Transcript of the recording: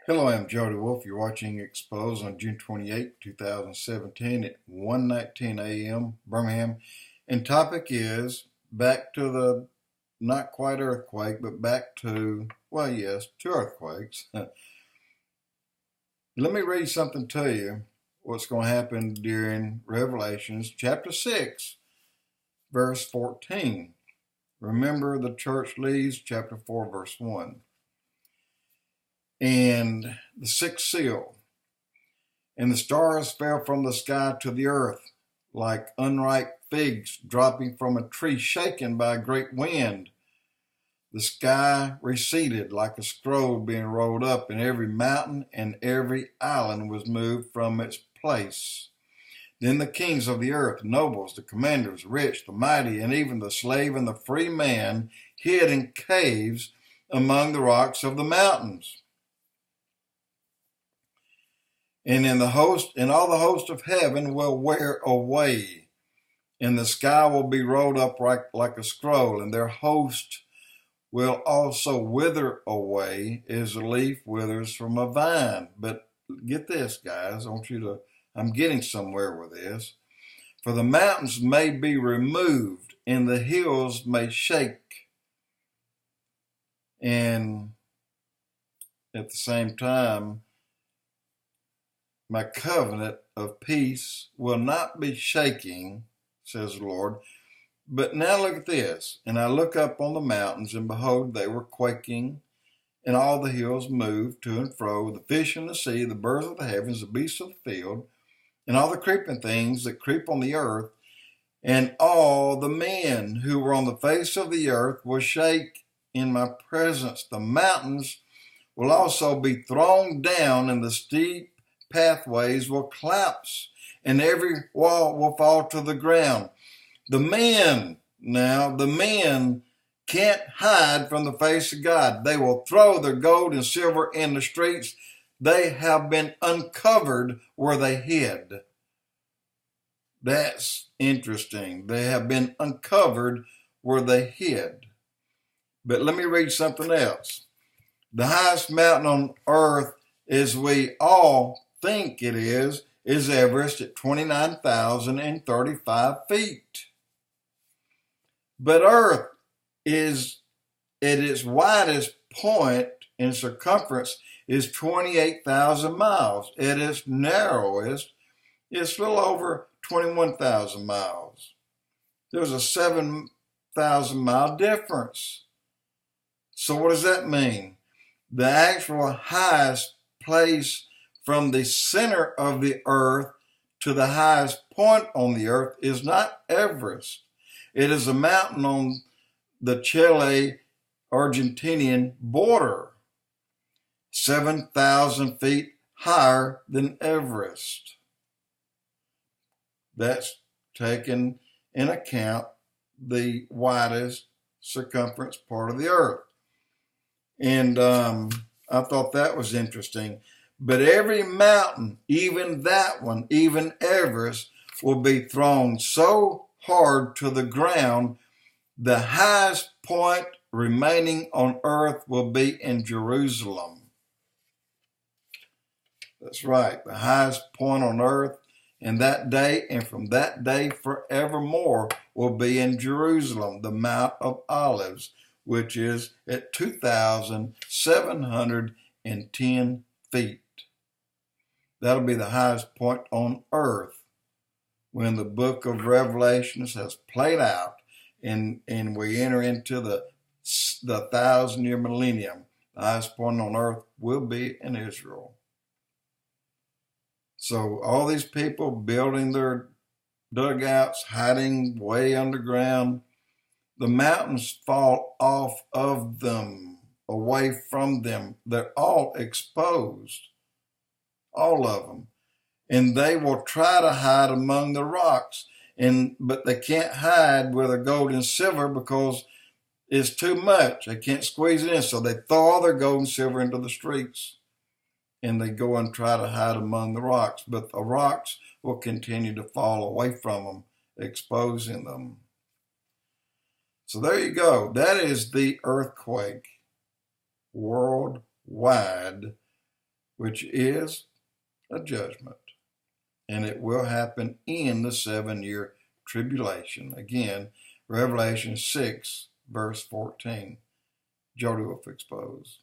Hello, I'm Jody Wolf. You're watching Expoz on June 28, 2017 at 1:19 a.m. Birmingham. And topic is back to the not quite earthquake, but back to, well, yes, two earthquakes. Let me read something to you, what's going to happen during Revelations chapter 6, verse 14. Remember, the church leaves chapter 4, verse 1. And the sixth seal. And the stars fell from the sky to the earth, like unripe figs dropping from a tree shaken by a great wind. The sky receded like a scroll being rolled up, and every mountain and every island was moved from its place. Then the kings of the earth, the nobles, the commanders, the rich, the mighty, and even the slave and the free man hid in caves among the rocks of the mountains. And all the host of heaven will wear away, and the sky will be rolled up like a scroll, and their host will also wither away as a leaf withers from a vine. But get this, guys, I'm getting somewhere with this. For the mountains may be removed, and the hills may shake. And at the same time, my covenant of peace will not be shaking, says the Lord. But now look at this. And I look up on the mountains, and behold, they were quaking, and all the hills moved to and fro, the fish in the sea, the birds of the heavens, the beasts of the field, and all the creeping things that creep on the earth, and all the men who were on the face of the earth will shake in my presence. The mountains will also be thrown down, and the steep pathways will collapse, and every wall will fall to the ground. The men can't hide from the face of God. They will throw their gold and silver in the streets. They have been uncovered where they hid. That's interesting. They have been uncovered where they hid. But let me read something else. The highest mountain on earth, as we all think it is Everest at 29,035 feet. But Earth is at its widest point in circumference is 28,000 miles. At its narrowest, it's a little over 21,000 miles. There's a 7,000 mile difference. So what does that mean? The actual highest place from the center of the earth to the highest point on the earth is not Everest. It is a mountain on the Chile-Argentinian border, 7,000 feet higher than Everest. That's taken in account the widest circumference part of the earth. And I thought that was interesting. But every mountain, even that one, even Everest, will be thrown so hard to the ground, the highest point remaining on earth will be in Jerusalem. That's right, the highest point on earth in that day, and from that day forevermore, will be in Jerusalem, the Mount of Olives, which is at 2,710 feet. That'll be the highest point on earth when the book of Revelations has played out and we enter into the 1,000-year millennium. The highest point on earth will be in Israel. So all these people building their dugouts, hiding way underground, the mountains fall off of them, away from them. They're all exposed. All of them. And they will try to hide among the rocks, but they can't hide with their gold and silver because it's too much. They can't squeeze it in, so they throw all their gold and silver into the streets, and they go and try to hide among the rocks. But the rocks will continue to fall away from them, exposing them. So there you go. That is the earthquake worldwide which is a judgment. And it will happen in the 7-year tribulation. Again, Revelation 6, verse 14. Jody will expose.